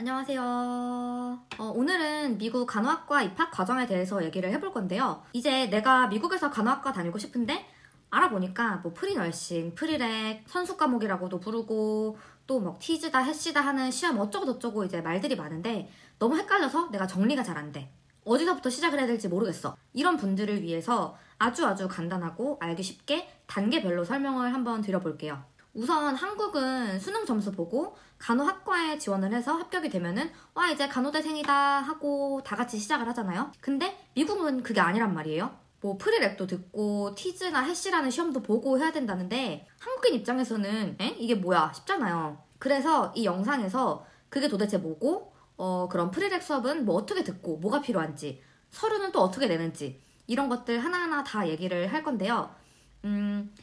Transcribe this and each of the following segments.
안녕하세요. 오늘은 미국 간호학과 입학 과정에 대해서 얘기를 해볼 건데요. 이제 내가 미국에서 간호학과 다니고 싶은데 알아보니까 뭐 프리널싱, 프리렉, 선수 과목이라고도 부르고 또 뭐 티즈다, 해시다 하는 시험 어쩌고 저쩌고 이제 말들이 많은데 너무 헷갈려서 내가 정리가 잘 안 돼. 어디서부터 시작을 해야 될지 모르겠어. 이런 분들을 위해서 아주 간단하고 알기 쉽게 단계별로 설명을 한번 드려볼게요. 우선 한국은 수능 점수 보고 간호학과에 지원을 해서 합격이 되면은 와 이제 간호대생이다 하고 다 같이 시작을 하잖아요. 근데 미국은 그게 아니란 말이에요. 뭐 프리랩도 듣고 티즈나 해시라는 시험도 보고 해야 된다는데 한국인 입장에서는 이게 뭐야 싶잖아요. 그래서 이 영상에서 그게 도대체 뭐고 그런 프리랩 수업은 뭐 어떻게 듣고 뭐가 필요한지 서류는 또 어떻게 내는지 이런 것들 하나하나 다 얘기를 할 건데요.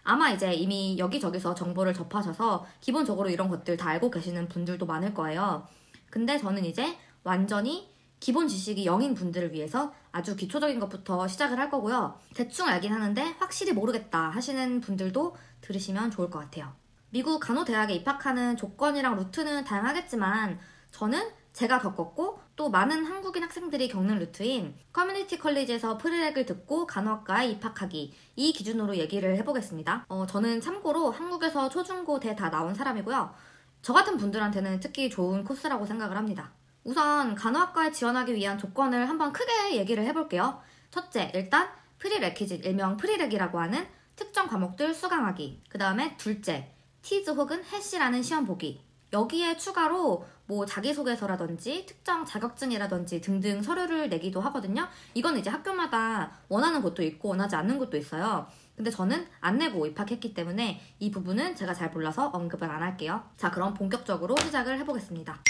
아마 이제 이미 여기저기서 정보를 접하셔서 기본적으로 이런 것들 다 알고 계시는 분들도 많을 거예요. 근데 저는 이제 완전히 기본 지식이 0인 분들을 위해서 아주 기초적인 것부터 시작을 할 거고요. 대충 알긴 하는데 확실히 모르겠다 하시는 분들도 들으시면 좋을 것 같아요. 미국 간호대학에 입학하는 조건이랑 루트는 다양하겠지만 저는 제가 겪었고 또 많은 한국인 학생들이 겪는 루트인 커뮤니티 컬리지에서 프리렉을 듣고 간호학과에 입학하기, 이 기준으로 얘기를 해보겠습니다. 저는 참고로 한국에서 초중고 대 다 나온 사람이고요. 저 같은 분들한테는 특히 좋은 코스라고 생각을 합니다. 우선 간호학과에 지원하기 위한 조건을 한번 크게 얘기를 해볼게요. 첫째, 일단 프리레퀴짓, 일명 프리렉이라고 하는 특정 과목들 수강하기. 그 다음에 둘째, 티즈 혹은 해시라는 시험 보기. 여기에 추가로 뭐 자기소개서라든지 특정 자격증이라든지 등등 서류를 내기도 하거든요. 이건 이제 학교마다 원하는 곳도 있고 원하지 않는 곳도 있어요. 근데 저는 안 내고 입학했기 때문에 이 부분은 제가 잘 몰라서 언급을 안 할게요. 자, 그럼 본격적으로 시작을 해보겠습니다.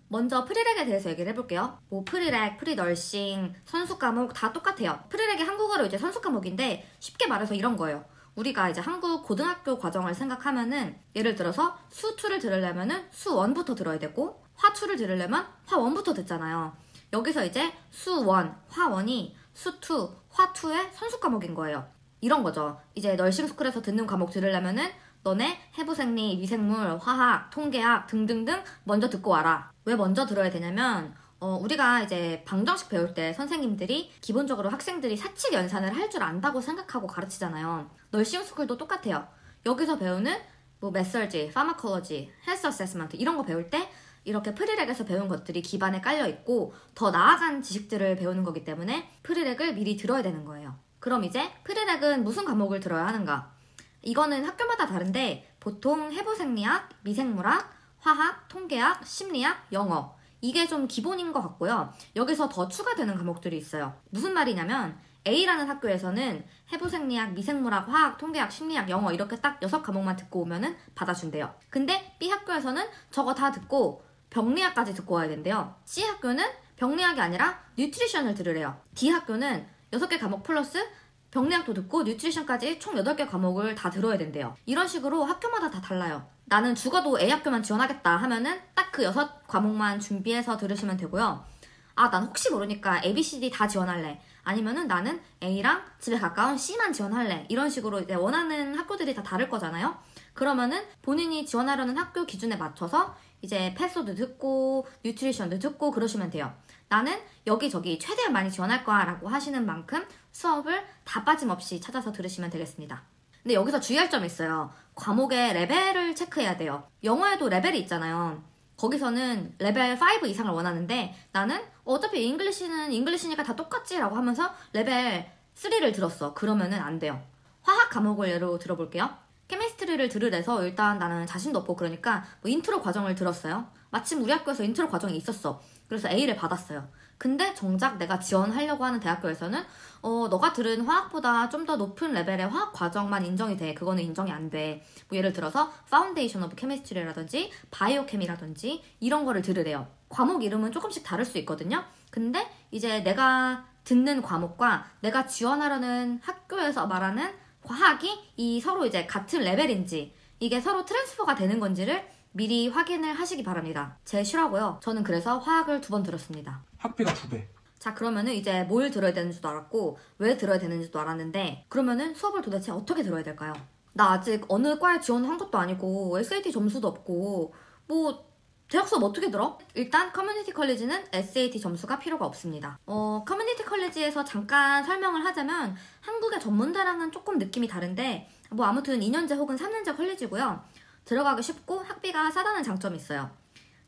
먼저 프리렉에 대해서 얘기를 해볼게요. 뭐 프리렉, 프리널싱, 선수 과목 다 똑같아요. 프리렉이 한국어로 이제 선수 과목인데 쉽게 말해서 이런 거예요. 우리가 이제 한국 고등학교 과정을 생각하면은 예를 들어서 수2를 들으려면은 수1부터 들어야 되고 화2를 들으려면 화1부터 듣잖아요. 여기서 이제 수1, 화1이 수2, 화2의 선수 과목인 거예요. 이런 거죠. 이제 널싱 스쿨에서 듣는 과목 들으려면은 너네 해부생리, 미생물, 화학, 통계학 등등등 먼저 듣고 와라. 왜 먼저 들어야 되냐면 우리가 이제 방정식 배울 때 선생님들이 기본적으로 학생들이 사칙 연산을 할 줄 안다고 생각하고 가르치잖아요. 널싱 스쿨도 똑같아요. 여기서 배우는 뭐 메설지, 파마콜로지, 헬스 어세스먼트 이런 거 배울 때 이렇게 프리렉에서 배운 것들이 기반에 깔려 있고 더 나아간 지식들을 배우는 거기 때문에 프리렉을 미리 들어야 되는 거예요. 그럼 이제 프리렉은 무슨 과목을 들어야 하는가? 이거는 학교마다 다른데 보통 해부생리학, 미생물학, 화학, 통계학, 심리학, 영어 이게 좀 기본인 것 같고요. 여기서 더 추가되는 과목들이 있어요. 무슨 말이냐면 A라는 학교에서는 해부생리학, 미생물학, 화학, 통계학, 심리학, 영어 이렇게 딱 6과목만 듣고 오면은 받아준대요. 근데 B 학교에서는 저거 다 듣고 병리학까지 듣고 와야 된대요. C 학교는 병리학이 아니라 뉴트리션을 들으래요. D 학교는 6개 과목 플러스 병리학도 듣고 뉴트리션까지 총 8개 과목을 다 들어야 된대요. 이런 식으로 학교마다 다 달라요. 나는 죽어도 A 학교만 지원하겠다 하면은 딱 그 6과목만 준비해서 들으시면 되고요. 난 혹시 모르니까 A, B, C, D 다 지원할래. 아니면은 나는 A랑 집에 가까운 C만 지원할래. 이런 식으로 이제 원하는 학교들이 다 다를 거잖아요. 그러면은 본인이 지원하려는 학교 기준에 맞춰서 이제 패소도 듣고 뉴트리션도 듣고 그러시면 돼요. 나는 여기저기 최대한 많이 지원할 거야 라고 하시는 만큼 수업을 다 빠짐없이 찾아서 들으시면 되겠습니다. 근데 여기서 주의할 점이 있어요. 과목의 레벨을 체크해야 돼요. 영어에도 레벨이 있잖아요. 거기서는 레벨 5 이상을 원하는데 나는 어차피 잉글리시는 잉글리시니까 다 똑같지 라고 하면서 레벨 3를 들었어. 그러면은 안 돼요. 화학 과목을 예로 들어볼게요. 케미스트리를 들으래서 일단 나는 자신도 없고 그러니까 뭐 인트로 과정을 들었어요. 마침 우리 학교에서 인트로 과정이 있었어. 그래서 A를 받았어요. 근데 정작 내가 지원하려고 하는 대학교에서는 너가 들은 화학보다 좀 더 높은 레벨의 화학 과정만 인정이 돼. 그거는 인정이 안 돼. 뭐 예를 들어서 Foundation of Chemistry라든지 바이오케미라든지 이런 거를 들으래요. 과목 이름은 조금씩 다를 수 있거든요. 근데 이제 내가 듣는 과목과 내가 지원하려는 학교에서 말하는 과학이 이 서로 이제 같은 레벨인지 이게 서로 트랜스퍼가 되는 건지를 미리 확인을 하시기 바랍니다. 제일 싫어하고요. 저는 그래서 화학을 2번 들었습니다. 학비가 2배. 자, 그러면은 이제 뭘 들어야 되는지도 알았고 왜 들어야 되는지도 알았는데 그러면은 수업을 도대체 어떻게 들어야 될까요? 나 아직 어느 과에 지원한 것도 아니고 SAT 점수도 없고 뭐 대학 수업 어떻게 들어? 일단 커뮤니티 컬리지는 SAT 점수가 필요가 없습니다. 커뮤니티 컬리지에서 잠깐 설명을 하자면 한국의 전문대랑은 조금 느낌이 다른데 뭐 아무튼 2년제 혹은 3년제 컬리지고요. 들어가기 쉽고 학비가 싸다는 장점이 있어요.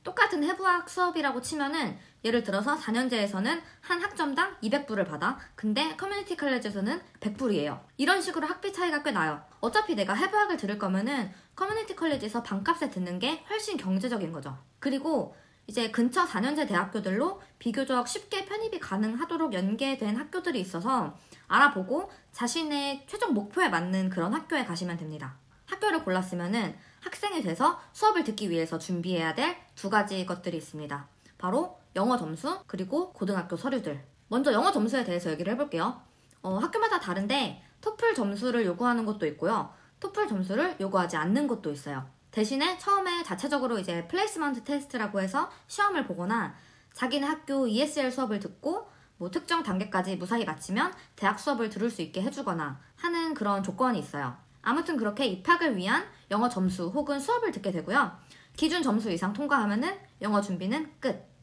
똑같은 해부학 수업이라고 치면은 예를 들어서 4년제에서는 한 학점당 200불을 받아. 근데 커뮤니티 컬리지에서는 100불이에요. 이런 식으로 학비 차이가 꽤 나요. 어차피 내가 해부학을 들을 거면은 커뮤니티 컬리지에서 반값에 듣는 게 훨씬 경제적인 거죠. 그리고 이제 근처 4년제 대학교들로 비교적 쉽게 편입이 가능하도록 연계된 학교들이 있어서 알아보고 자신의 최종 목표에 맞는 그런 학교에 가시면 됩니다. 학교를 골랐으면은 학생이 돼서 수업을 듣기 위해서 준비해야 될 두 가지 것들이 있습니다. 바로 영어 점수 그리고 고등학교 서류들. 먼저 영어 점수에 대해서 얘기를 해볼게요. 학교마다 다른데 토플 점수를 요구하는 곳도 있고요. 토플 점수를 요구하지 않는 곳도 있어요. 대신에 처음에 자체적으로 이제 플레이스먼트 테스트라고 해서 시험을 보거나 자기네 학교 ESL 수업을 듣고 뭐 특정 단계까지 무사히 마치면 대학 수업을 들을 수 있게 해주거나 하는 그런 조건이 있어요. 아무튼 그렇게 입학을 위한 영어 점수 혹은 수업을 듣게 되고요. 기준 점수 이상 통과하면은 영어 준비는 끝.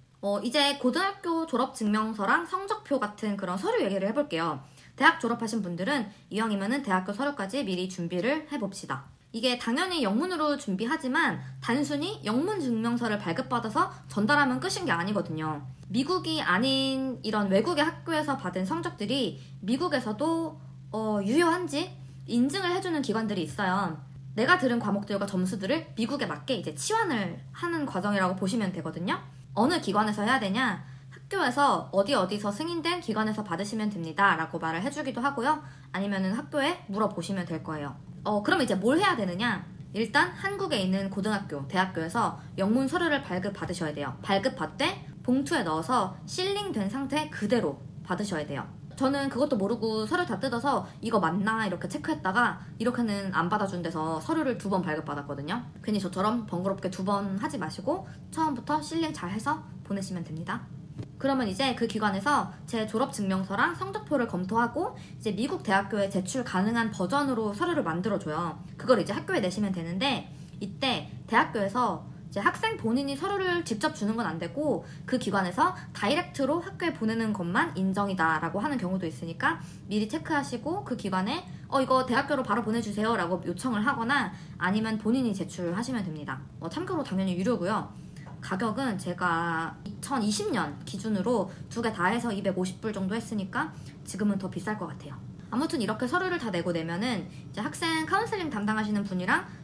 이제 고등학교 졸업증명서랑 성적표 같은 그런 서류 얘기를 해볼게요. 대학 졸업하신 분들은 이왕이면은 대학교 서류까지 미리 준비를 해봅시다. 이게 당연히 영문으로 준비하지만 단순히 영문 증명서를 발급받아서 전달하면 끝인 게 아니거든요. 미국이 아닌 이런 외국의 학교에서 받은 성적들이 미국에서도 유효한지 인증을 해주는 기관들이 있어요. 내가 들은 과목들과 점수들을 미국에 맞게 이제 치환을 하는 과정이라고 보시면 되거든요. 어느 기관에서 해야 되냐? 학교에서 어디서 승인된 기관에서 받으시면 됩니다 라고 말을 해주기도 하고요. 아니면은 학교에 물어보시면 될 거예요. 그럼 이제 뭘 해야 되느냐? 일단 한국에 있는 고등학교, 대학교에서 영문 서류를 발급받으셔야 돼요. 발급받되 봉투에 넣어서 실링된 상태 그대로 받으셔야 돼요. 저는 그것도 모르고 서류 다 뜯어서 이거 맞나 이렇게 체크했다가 이렇게는 안 받아준 데서 서류를 2번 발급받았거든요. 괜히 저처럼 번거롭게 2번 하지 마시고 처음부터 실링 잘 해서 보내시면 됩니다. 그러면 이제 그 기관에서 제 졸업증명서랑 성적표를 검토하고 이제 미국 대학교에 제출 가능한 버전으로 서류를 만들어줘요. 그걸 이제 학교에 내시면 되는데 이때 대학교에서 이제 학생 본인이 서류를 직접 주는 건 안 되고 그 기관에서 다이렉트로 학교에 보내는 것만 인정이다 라고 하는 경우도 있으니까 미리 체크하시고 그 기관에 이거 대학교로 바로 보내주세요 라고 요청을 하거나 아니면 본인이 제출하시면 됩니다. 참고로 당연히 유료고요. 가격은 제가 2020년 기준으로 2개 다 해서 250불 정도 했으니까 지금은 더 비쌀 것 같아요. 아무튼 이렇게 서류를 다 내고 내면은 이제 학생 카운슬링 담당하시는 분이랑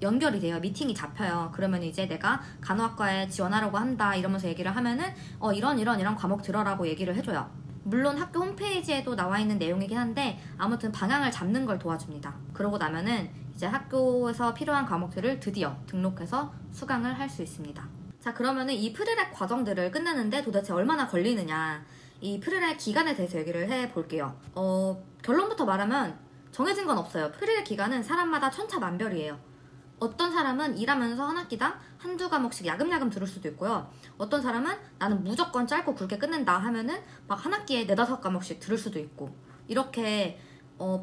연결이 돼요. 미팅이 잡혀요. 그러면 이제 내가 간호학과에 지원하려고 한다 이러면서 얘기를 하면은 이런 과목 들어라고 얘기를 해줘요. 물론 학교 홈페이지에도 나와 있는 내용이긴 한데 아무튼 방향을 잡는 걸 도와줍니다. 그러고 나면은 이제 학교에서 필요한 과목들을 드디어 등록해서 수강을 할 수 있습니다. 자, 그러면은 이 프리렉 과정들을 끝내는데 도대체 얼마나 걸리느냐, 이 프리렉 기간에 대해서 얘기를 해볼게요. 결론부터 말하면 정해진 건 없어요. 프리렉 기간은 사람마다 천차만별이에요. 어떤 사람은 일하면서 한 학기당 한두 과목씩 야금야금 들을 수도 있고요. 어떤 사람은 나는 무조건 짧고 굵게 끝낸다 하면은 막 한 학기에 4-5과목씩 들을 수도 있고, 이렇게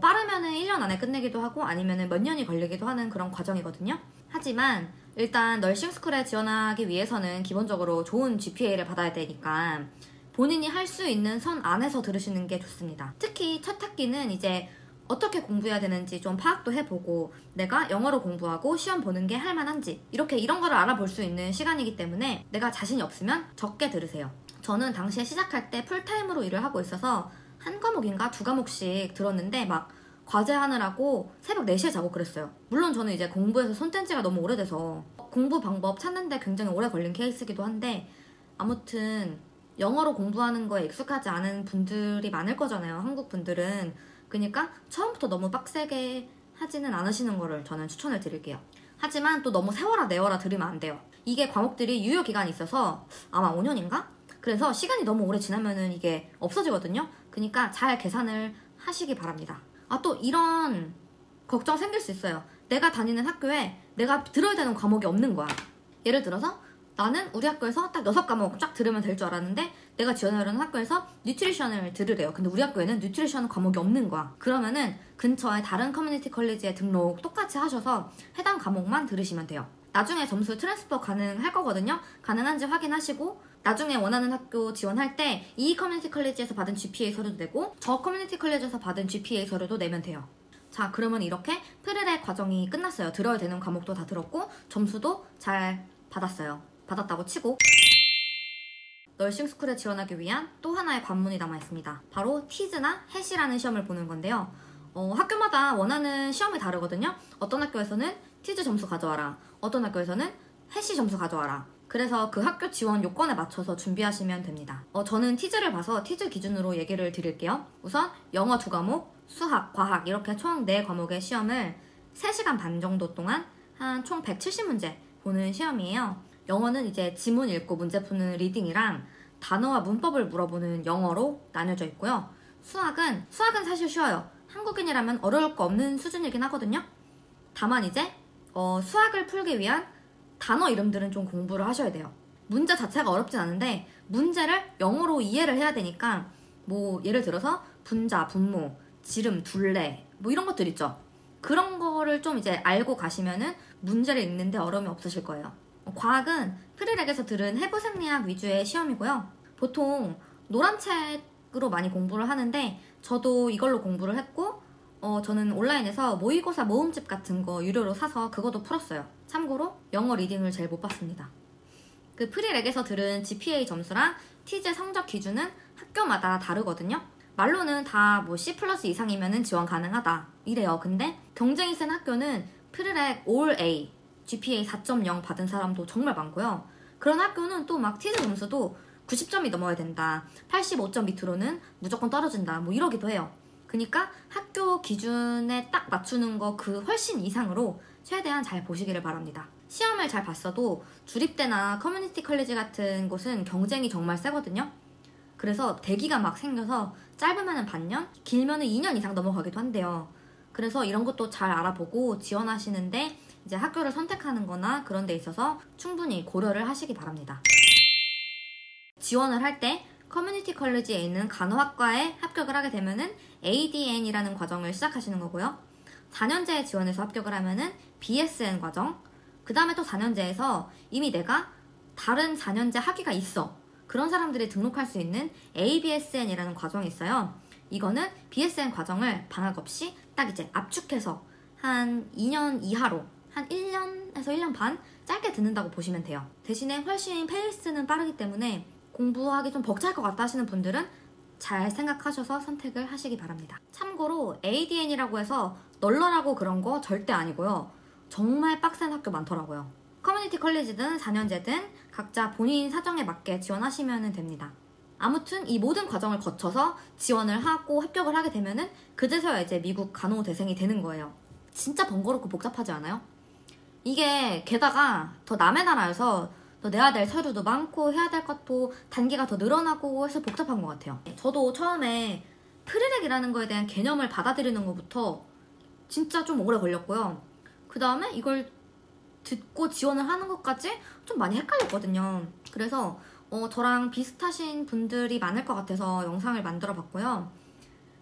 빠르면은 1년 안에 끝내기도 하고 아니면은 몇 년이 걸리기도 하는 그런 과정이거든요. 하지만 일단 널싱스쿨에 지원하기 위해서는 기본적으로 좋은 GPA를 받아야 되니까 본인이 할 수 있는 선 안에서 들으시는 게 좋습니다. 특히 첫 학기는 이제 어떻게 공부해야 되는지 좀 파악도 해보고 내가 영어로 공부하고 시험 보는 게 할만한지 이런 거를 알아볼 수 있는 시간이기 때문에 내가 자신이 없으면 적게 들으세요. 저는 당시에 시작할 때 풀타임으로 일을 하고 있어서 한 과목인가 2과목씩 들었는데 막 과제하느라고 새벽 4시에 자고 그랬어요. 물론 저는 이제 공부해서 손 뗀 지가 너무 오래돼서 공부 방법 찾는데 굉장히 오래 걸린 케이스이기도 한데 아무튼 영어로 공부하는 거에 익숙하지 않은 분들이 많을 거잖아요, 한국 분들은. 그러니까 처음부터 너무 빡세게 하지는 않으시는 거를 저는 추천을 드릴게요. 하지만 또 너무 세워라 내워라 들으면 안 돼요. 이게 과목들이 유효기간이 있어서 아마 5년인가? 그래서 시간이 너무 오래 지나면은 이게 없어지거든요. 그러니까 잘 계산을 하시기 바랍니다. 또 이런 걱정 생길 수 있어요. 내가 다니는 학교에 내가 들어야 되는 과목이 없는 거야. 예를 들어서 나는 우리 학교에서 딱 6과목 쫙 들으면 될 줄 알았는데 내가 지원하려는 학교에서 뉴트리션을 들으래요. 근데 우리 학교에는 뉴트리션 과목이 없는 거야. 그러면은 근처에 다른 커뮤니티 컬리지에 등록 똑같이 하셔서 해당 과목만 들으시면 돼요. 나중에 점수 트랜스퍼 가능할 거거든요. 가능한지 확인하시고 나중에 원하는 학교 지원할 때 이 커뮤니티 컬리지에서 받은 GPA 서류도 내고 저 커뮤니티 컬리지에서 받은 GPA 서류도 내면 돼요. 자, 그러면 이렇게 프리렉 과정이 끝났어요. 들어야 되는 과목도 다 들었고 점수도 잘 받았어요. 받았다고 치고 널싱스쿨에 지원하기 위한 또 하나의 관문이 남아있습니다. 바로 티즈나 햇이라는 시험을 보는 건데요. 학교마다 원하는 시험이 다르거든요. 어떤 학교에서는 티즈 점수 가져와라, 어떤 학교에서는 햇이 점수 가져와라. 그래서 그 학교 지원 요건에 맞춰서 준비하시면 됩니다. 저는 티즈를 봐서 티즈 기준으로 얘기를 드릴게요. 우선 영어 2과목, 수학, 과학 이렇게 총 4과목의 시험을 3시간 반 정도 동안 한 총 170문제 보는 시험이에요. 영어는 이제 지문 읽고 문제 푸는 리딩이랑 단어와 문법을 물어보는 영어로 나뉘어져 있고요. 수학은 사실 쉬워요. 한국인이라면 어려울 거 없는 수준이긴 하거든요. 다만 이제 수학을 풀기 위한 단어 이름들은 좀 공부를 하셔야 돼요. 문제 자체가 어렵진 않은데 문제를 영어로 이해를 해야 되니까 뭐 예를 들어서 분자, 분모, 지름, 둘레 뭐 이런 것들 있죠. 그런 거를 좀 이제 알고 가시면은 문제를 읽는데 어려움이 없으실 거예요. 과학은 프리렉에서 들은 해부 생리학 위주의 시험이고요. 보통 노란 책으로 많이 공부를 하는데 저도 이걸로 공부를 했고 저는 온라인에서 모의고사 모음집 같은 거 유료로 사서 그것도 풀었어요. 참고로 영어 리딩을 제일 못 봤습니다. 그 프리렉에서 들은 GPA 점수랑 티즈 성적 기준은 학교마다 다르거든요. 말로는 다 뭐 C+ 이상이면 지원 가능하다 이래요. 근데 경쟁이 센 학교는 프리렉 올 A, GPA 4.0 받은 사람도 정말 많고요. 그런 학교는 또 막 티즈 점수도 90점이 넘어야 된다, 85점 밑으로는 무조건 떨어진다 뭐 이러기도 해요. 그러니까 학교 기준에 딱 맞추는 거 그 훨씬 이상으로 최대한 잘 보시기를 바랍니다. 시험을 잘 봤어도 주립대나 커뮤니티 컬리지 같은 곳은 경쟁이 정말 세거든요. 그래서 대기가 막 생겨서 짧으면 반년, 길면 2년 이상 넘어가기도 한대요. 그래서 이런 것도 잘 알아보고 지원하시는데 이제 학교를 선택하는 거나 그런 데 있어서 충분히 고려를 하시기 바랍니다. 지원을 할 때 커뮤니티 컬리지에 있는 간호학과에 합격을 하게 되면은 ADN이라는 과정을 시작하시는 거고요. 4년제에 지원해서 합격을 하면은 BSN 과정, 그 다음에 또 4년제에서 이미 내가 다른 4년제 학위가 있어, 그런 사람들이 등록할 수 있는 ABSN이라는 과정이 있어요. 이거는 BSN 과정을 방학 없이 딱 이제 압축해서 한 2년 이하로 한 1년에서 1년 반 짧게 듣는다고 보시면 돼요. 대신에 훨씬 페이스는 빠르기 때문에 공부하기 좀 벅찰 것 같다 하시는 분들은 잘 생각하셔서 선택을 하시기 바랍니다. 참고로 ADN이라고 해서 널널하고 그런 거 절대 아니고요. 정말 빡센 학교 많더라고요. 커뮤니티 컬리지든 4년제든 각자 본인 사정에 맞게 지원하시면 됩니다. 아무튼 이 모든 과정을 거쳐서 지원을 하고 합격을 하게 되면은 그제서야 이제 미국 간호대생이 되는 거예요. 진짜 번거롭고 복잡하지 않아요? 이게 게다가 더 남의 나라여서 더 내야 될 서류도 많고 해야 될 것도 단계가 더 늘어나고 해서 복잡한 것 같아요. 저도 처음에 프리렉이라는 거에 대한 개념을 받아들이는 것부터 진짜 좀 오래 걸렸고요. 그 다음에 이걸 듣고 지원을 하는 것까지 좀 많이 헷갈렸거든요. 그래서 저랑 비슷하신 분들이 많을 것 같아서 영상을 만들어 봤고요.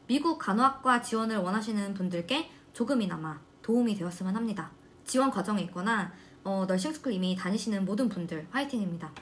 미국 간호학과 지원을 원하시는 분들께 조금이나마 도움이 되었으면 합니다. 지원 과정에 있거나 널싱스쿨 이미 다니시는 모든 분들 화이팅입니다.